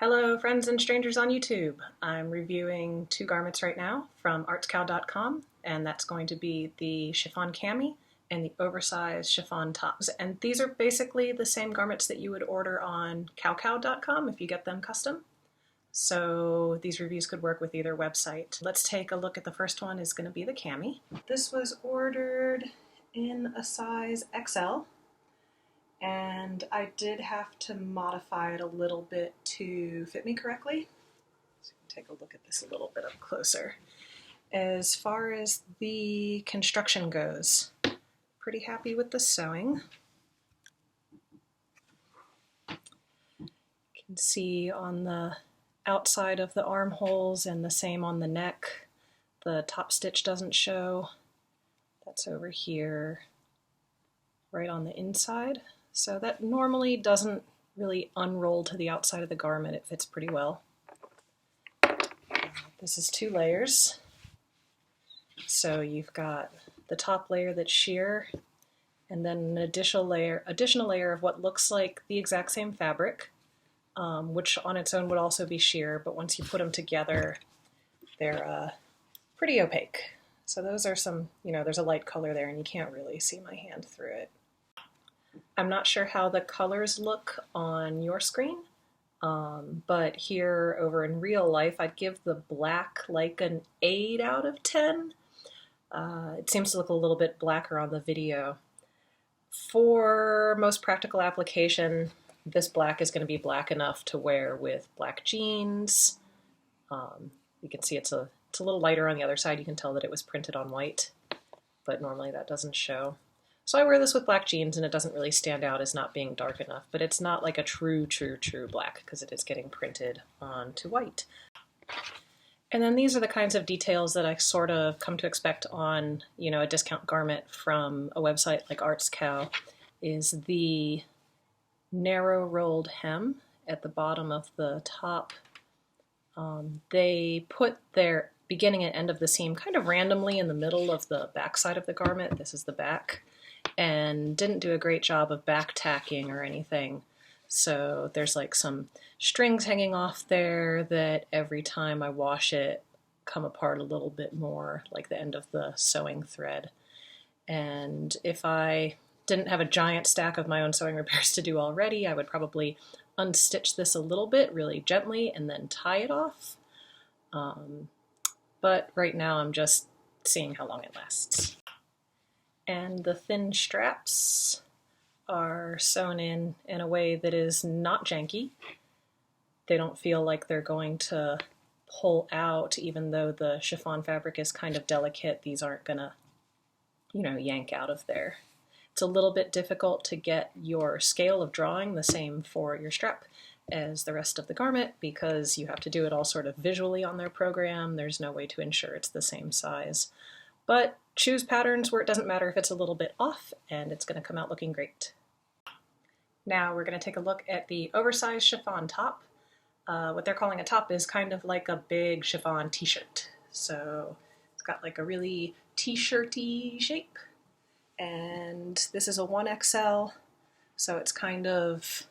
Hello friends and strangers on YouTube. I'm reviewing two garments right now from artscow.com, and that's going to be the chiffon cami and the oversized chiffon tops. And these are basically the same garments that you would order on cowcow.com if you get them custom. So these reviews could work with either website. Let's take a look at the first one. Is going to be the cami. This was ordered in a size XL. And I did have to modify it a little bit to fit me correctly. So you can take a look at this a little bit up closer. As far as the construction goes, pretty happy with the sewing. You can see on the outside of the armholes and the same on the neck. The top stitch doesn't show. That's over here, right on the inside. So that normally doesn't really unroll to the outside of the garment. It fits pretty well. This is 2 layers. So you've got the top layer that's sheer, and then an additional layer of what looks like the exact same fabric, which on its own would also be sheer, but once you put them together, they're pretty opaque. So those are some, there's a light color there and you can't really see my hand through it. I'm not sure how the colors look on your screen, but here over in real life, I'd give the black like an 8 out of 10. It seems to look a little bit blacker on the video. For most practical application, this black is going to be black enough to wear with black jeans. You can see it's a little lighter on the other side. You can tell that it was printed on white, but normally that doesn't show. So I wear this with black jeans and it doesn't really stand out as not being dark enough, but it's not like a true black because it is getting printed onto white. And then these are the kinds of details that I sort of come to expect on, a discount garment from a website like ArtsCow, is the narrow rolled hem at the bottom of the top. They put their beginning and end of the seam kind of randomly in the middle of the back side of the garment. This is the back. And didn't do a great job of back tacking or anything. So there's like some strings hanging off there that every time I wash it come apart a little bit more, like the end of the sewing thread. And if I didn't have a giant stack of my own sewing repairs to do already, I would probably unstitch this a little bit really gently and then tie it off. But right now I'm just seeing how long it lasts. And the thin straps are sewn in a way that is not janky. They don't feel like they're going to pull out, even though the chiffon fabric is kind of delicate. These aren't gonna, yank out of there. It's a little bit difficult to get your scale of drawing the same for your strap as the rest of the garment because you have to do it all sort of visually on their program. There's no way to ensure it's the same size. But choose patterns where it doesn't matter if it's a little bit off, and it's going to come out looking great. Now we're going to take a look at the oversized chiffon top. What they're calling a top is kind of like a big chiffon t-shirt. So it's got like a really t-shirty shape. And this is a 1XL, so it's kind of,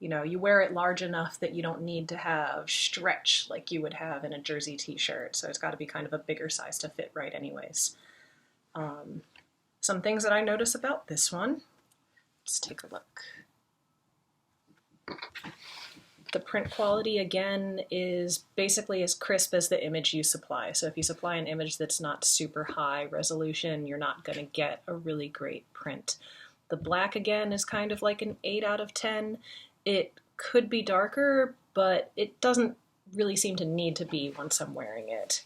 you wear it large enough that you don't need to have stretch like you would have in a jersey t-shirt. So it's got to be kind of a bigger size to fit right anyways. Some things that I notice about this one. Let's take a look. The print quality, again, is basically as crisp as the image you supply. So if you supply an image that's not super high resolution, you're not going to get a really great print. The black, again, is kind of like an 8 out of 10. It could be darker, but it doesn't really seem to need to be once I'm wearing it.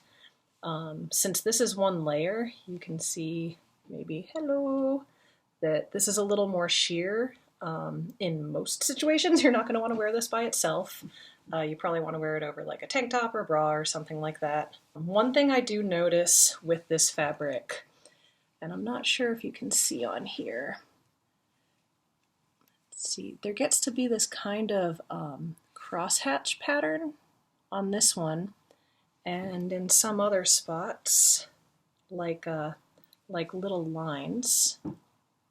Since this is 1 layer, you can see, maybe, that this is a little more sheer. In most situations, you're not going to want to wear this by itself. You probably want to wear it over like a tank top or bra or something like that. One thing I do notice with this fabric, and I'm not sure if you can see on here, let's see, there gets to be this kind of crosshatch pattern on this one, and in some other spots, like little lines. You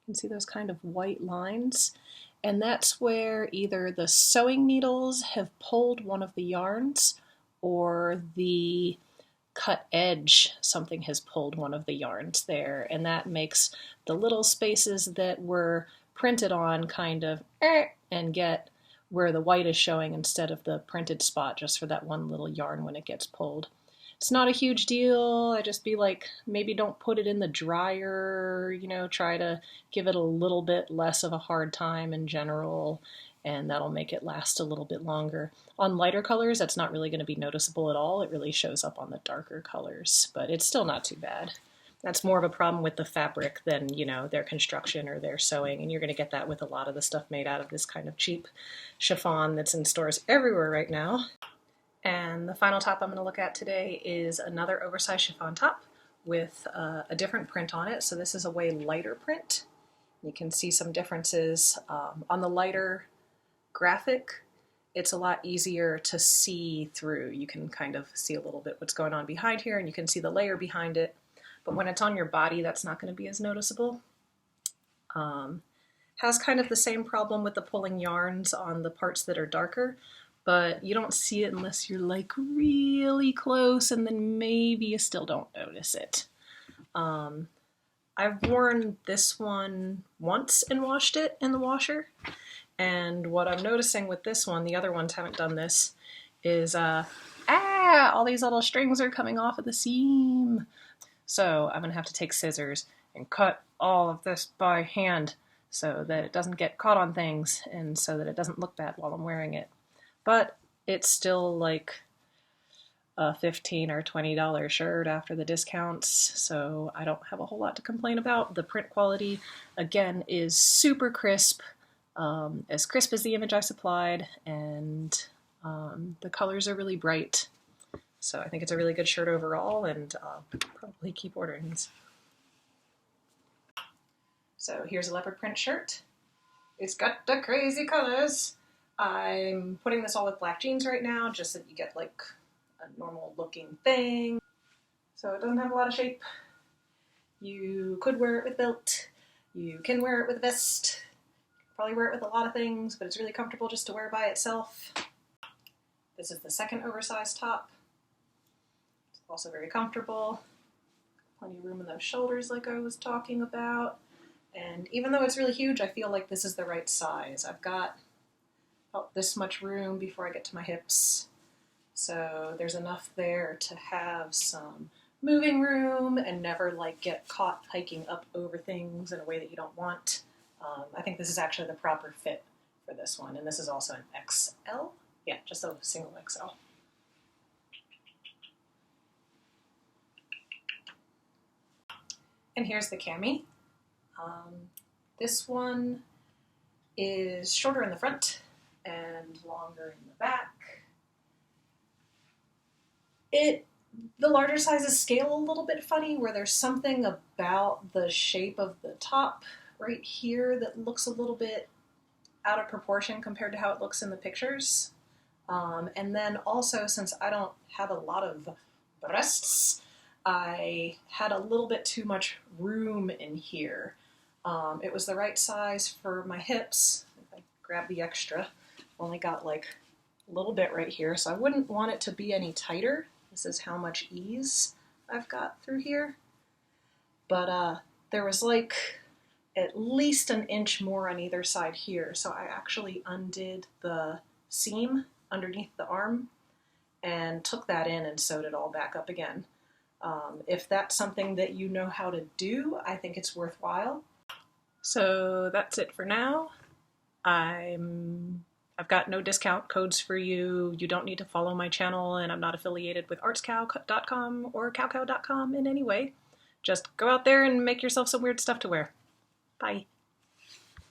can see those kind of white lines. and that's where either the sewing needles have pulled one of the yarns or the cut edge, something has pulled one of the yarns there, and that makes the little spaces that were printed on kind of and get where the white is showing instead of the printed spot just for that one little yarn when it gets pulled. It's not a huge deal. I just be like, maybe don't put it in the dryer, you know, try to give it a little bit less of a hard time in general, and that'll make it last a little bit longer. On lighter colors, that's not really going to be noticeable at all. It really shows up on the darker colors, but it's still not too bad. That's more of a problem with the fabric than, you know, their construction or their sewing, and you're going to get that with a lot of the stuff made out of this kind of cheap chiffon that's in stores everywhere right now. And the final top I'm going to look at today is another oversized chiffon top with a different print on it. So this is a way lighter print. You can see some differences. On the lighter graphic, it's a lot easier to see through. You can kind of see a little bit what's going on behind here, and you can see the layer behind it. But when it's on your body, that's not going to be as noticeable. Has kind of the same problem with the pulling yarns on the parts that are darker, but you don't see it unless you're like really close, and then maybe you still don't notice it. I've worn this one once and washed it in the washer, and what I'm noticing with this one, the other ones haven't done this, is all these little strings are coming off of the seam. So I'm gonna have to take scissors and cut all of this by hand so that it doesn't get caught on things and so that it doesn't look bad while I'm wearing it. But it's still like a $15 or $20 shirt after the discounts, so I don't have a whole lot to complain about. The print quality, again, is super crisp as the image I supplied, and the colors are really bright. So I think it's a really good shirt overall, and I'll probably keep ordering these. So here's a leopard print shirt. It's got the crazy colors. I'm putting this all with black jeans right now, just so that you get like a normal looking thing. So it doesn't have a lot of shape. You could wear it with belt. You can wear it with a vest. Probably wear it with a lot of things, but it's really comfortable just to wear by itself. This is the second oversized top. It's also very comfortable. Plenty of room in those shoulders like I was talking about. And even though it's really huge, I feel like this is the right size. I've got about this much room before I get to my hips. So there's enough there to have some moving room and never like get caught hiking up over things in a way that you don't want. I think this is actually the proper fit for this one. And this is also an XL. Yeah, just a single XL. And here's the cami. This one is shorter in the front and longer in the back. The larger sizes scale a little bit funny, where there's something about the shape of the top right here that looks a little bit out of proportion compared to how it looks in the pictures. And then also, since I don't have a lot of breasts, I had a little bit too much room in here. It was the right size for my hips. If I grab the extra, I've only got like a little bit right here, so I wouldn't want it to be any tighter. This is how much ease I've got through here. But there was like at least an inch more on either side here, so I actually undid the seam underneath the arm and took that in and sewed it all back up again. If that's something that you know how to do, I think it's worthwhile. So that's it for now. I've got no discount codes for you. You don't need to follow my channel, and I'm not affiliated with artscow.com or cowcow.com in any way. Just go out there and make yourself some weird stuff to wear. Bye.